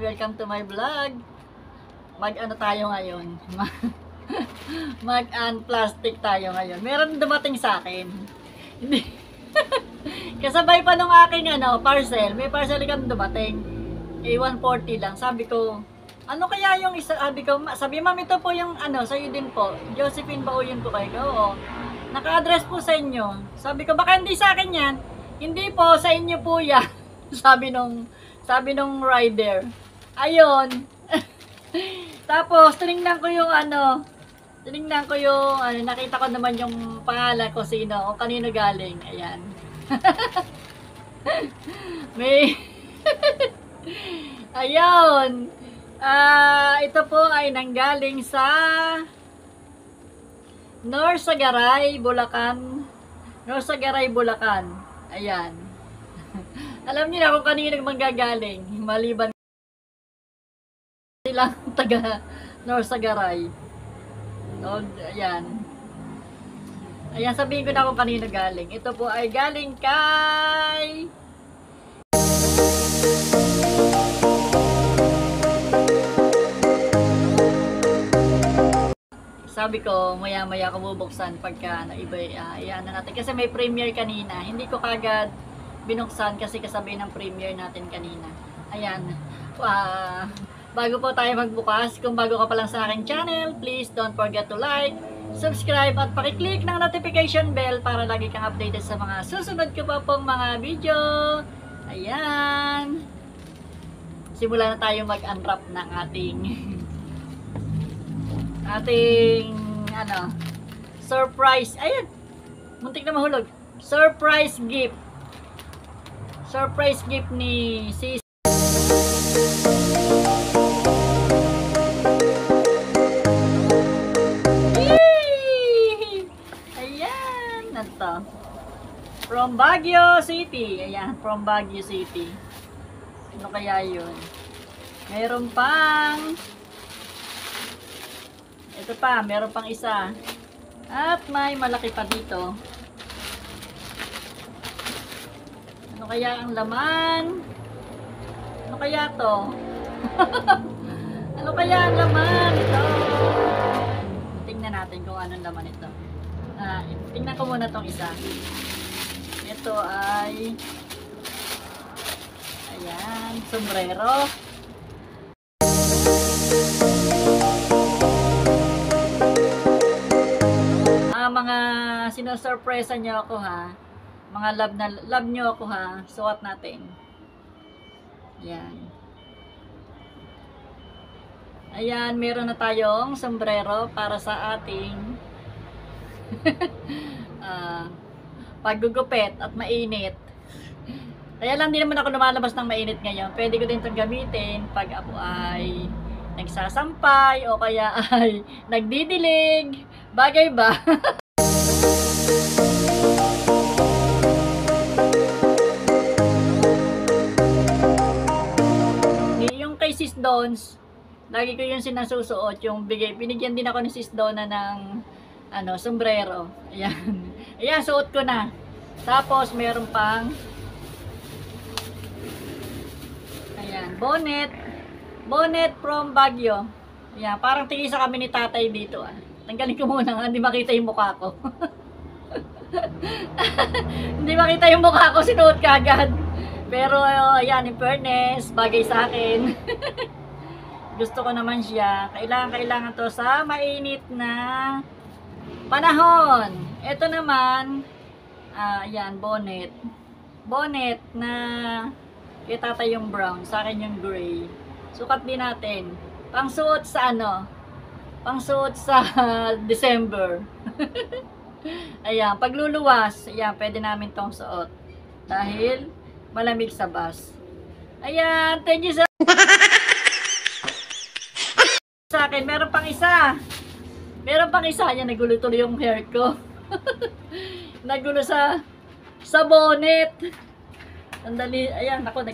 welcome to my vlog. Mag-ano tayo ngayon? Mag-unplastic tayo ngayon. Meron dumating sa akin. Hindi. Kasabay pa nung aking parcel. May parcel kang dumating. 140 lang. Sabi ko, ano kaya yung isa? Sabi ma'am, ito po yung sa'yo din po. Josephine ba o yun po kayo? Oo. Naka-address po sa inyo. Sabi ko, baka hindi sa akin yan. Hindi po, sa inyo po yan. sabi nung rider. Ayun. Tapos, tinignan ko yung nakita ko naman yung pangalan ko sino, o kanino galing. Ayan. May, ayun. Ito po ay nanggaling sa Norsagaray, Bulacan. Norsagaray, Bulacan. Ayan. Alam niyo na kung kanino manggagaling. Maliban silang taga Norsagaray. So, ayan. Ayan, sabihin ko na kung kanino galing. Ito po ay galing kay sabi ko, maya-maya ko bubuksan pagka ayan na natin. Kasi may premiere kanina. Hindi ko kagad binuksan kasi kasabi ng premiere natin kanina. Ayan. Bago po tayo magbukas, kung bago ka pa lang sa aking channel, please don't forget to like, subscribe at pakiclick ng notification bell para lagi kang updated sa mga susunod ko pa pong mga video. Ayan. Simula na tayo mag-unwrap ng ating surprise. Ayun. Muntik na mahulog. Surprise gift. Surprise gift ni sis. Ayan. Ito. From Baguio City. Ayan. From Baguio City. Ano kaya yun? Mayroon pang ito pa, meron pang isa. At may malaki pa dito. Ano kaya ang laman? Ano kaya to? Ano kaya ang laman ito? Tingnan natin kung anong laman ito. Tingnan ko muna tong isa. Ito ay ayan, sombrero. Mga sinosurpresa nyo ako ha. Mga love nyo ako ha. Suot natin. Ayan. Ayan, meron na tayong sombrero para sa ating paggugupit at mainit. Kaya lang din naman ako lumalabas ng mainit ngayon. Pwede ko din itong gamitin pag ako ay nagsasampay o kaya ay nagdidilig. Bagay ba? Yung kay Sis Dons, lagi ko yung sinasusuot, yung binigyan din ako ni Sis Donna ng sombrero. Ayan. Ayan, suot ko na. Tapos meron pang ayan, bonnet from Baguio. Ayan, parang tigisa kami ni tatay dito Tanggalin ko muna, hindi makita yung mukha ko. Hindi makita yung mukha ko, sinuot ka agad. Pero ayan, in fairness, bagay sa akin. Gusto ko naman siya. Kailangan to sa mainit na panahon. Ito naman, ayan, bonnet. Bonnet na kay tatay yung brown, sa akin yung gray. Sukat din natin. Pangsuot sa pangsuot sa December. Ayan, pagluluwas, ayan, pwede namin tong suot. Dahil malamig sa bus. Ayan, thank you sa akin. Meron pang isa. Ayan, nagulo tuloy yung hair ko. Nagulo sa bonnet. Sandali, ayan, ako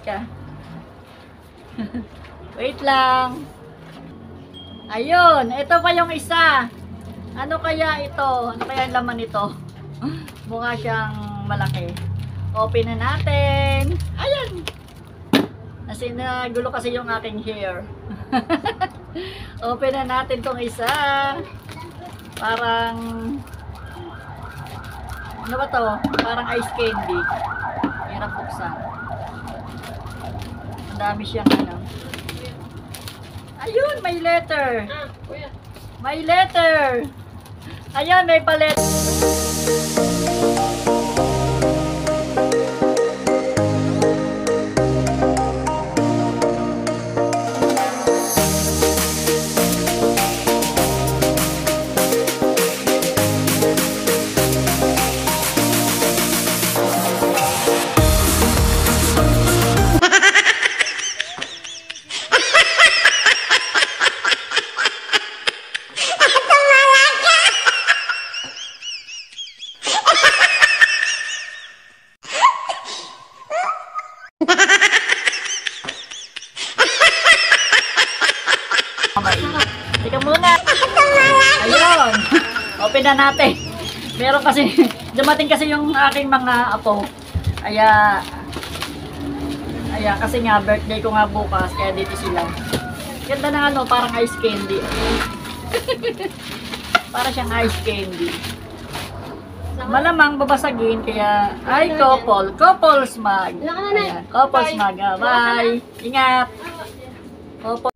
wait lang. Ayun, ito pa yung isa. Ano kaya ito? Ano kaya ang laman nito? Mukha siyang malaki. Open na natin. Ayan. Kasi nagulo kasi yung aking hair. Open na natin tong isa. Parang ano ba to? Parang ice candy. Hirap buksan. Ang dami siyang ano. Ayun, may letter. May letter. Ayun, may palet. Tika muna. Ayun. Open na natin. Meron kasi, dumating kasi yung aking mga apo. Aya kasi nga birthday ko nga bukas, kaya dito sila. Ganda na ano, parang ice candy. Para siyang ice candy. Malamang babasagin, kaya ay couples mag. Ayan, couples mag. Bye. Ingat. Couple.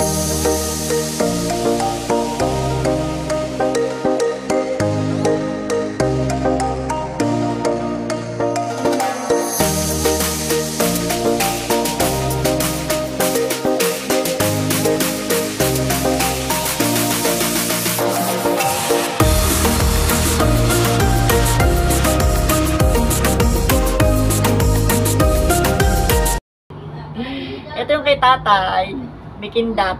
Ito yung kay tatay, bikindat.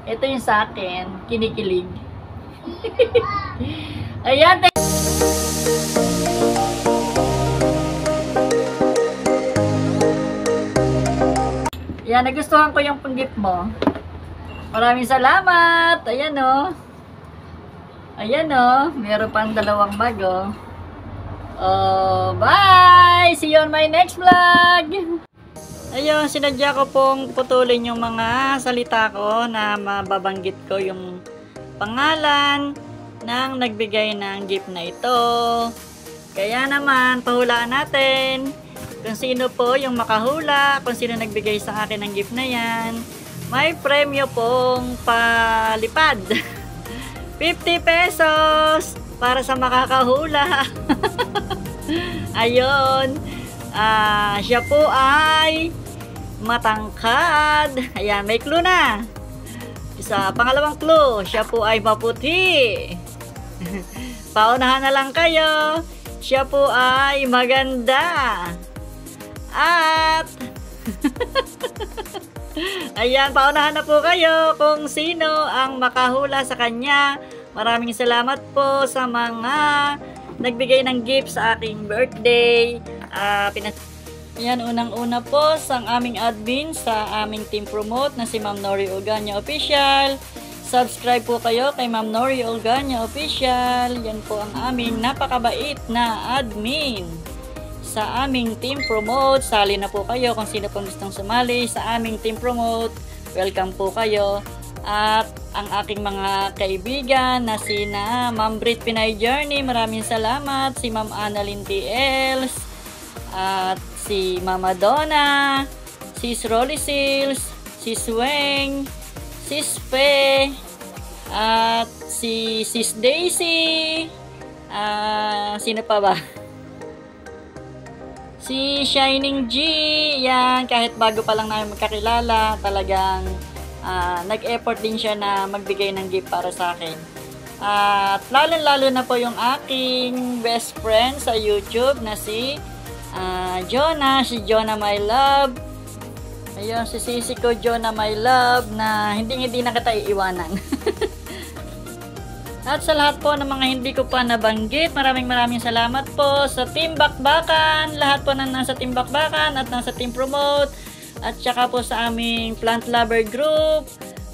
Ito yung sa akin, kinikilig. Ayan. Ayan, nagustuhan ko yung panggip mo. Maraming salamat. Ayan o. Ayan o. Meron pang dalawang bag o. Oh, bye! See you on my next vlog! Ayun, sinadya ko pong putulin yung mga salita ko na mababanggit ko yung pangalan ng nagbigay ng gift na ito. Kaya naman, pahulaan natin kung sino po yung makahula, kung sino nagbigay sa akin ng gift na yan. May premyo pong palipad. 50 pesos para sa makakahula. Ayun. Siya po ay matangkad. Ayan, may clue na. Pangalawang clue, siya po ay maputi. Paunahan na lang kayo. Siya po ay maganda. At ayan, paunahan na po kayo kung sino ang makahula sa kanya. Maraming salamat po sa mga nagbigay ng gift sa aking birthday. Yan, unang-una po sa aming admin sa aming team promote na si Ma'am Nori Olganya Official. Subscribe po kayo kay Ma'am Nori Olganya Official. Yan po ang aming napakabait na admin sa aming team promote. Sali na po kayo kung sino pong gustong sumali sa aming team promote. Welcome po kayo. At ang aking mga kaibigan na sina Ma'am Brit Pinay Journey, maraming salamat. Si Ma'am Annalyn T.Els, at si Mama Donna, Sis Rolly Seals, Sis Weng, Sis Pe, at si Sis Daisy, sino pa ba? Si Shining G, yan, kahit bago pa lang namin magkakilala, talagang nag-effort din siya na magbigay ng gift para sa akin. At lalo na po yung aking best friend sa YouTube na si Jonah, si Jonah My Love. Ayun, si sisi ko Jonah My Love na hindi na kita iiwanan. At sa lahat po ng mga hindi ko pa nabanggit, maraming salamat po sa Team Bakbakan, lahat po na nasa Team Bakbakan at nasa Team Promote, at saka po sa aming Plant Lover Group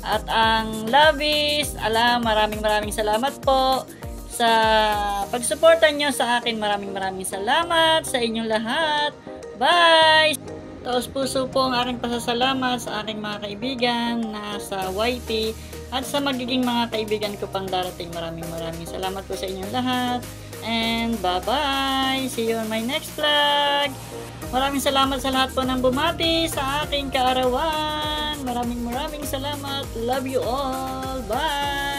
at ang Lovies. Maraming salamat po sa pagsuporta nyo sa akin. Maraming salamat sa inyong lahat. Bye! Taos puso po ang aking pasasalamat sa aking mga kaibigan na sa YT at sa magiging mga kaibigan ko pang darating. Maraming salamat po sa inyong lahat. And bye-bye! See you on my next vlog! Maraming salamat sa lahat po ng bumati sa aking kaarawan. Maraming salamat. Love you all. Bye!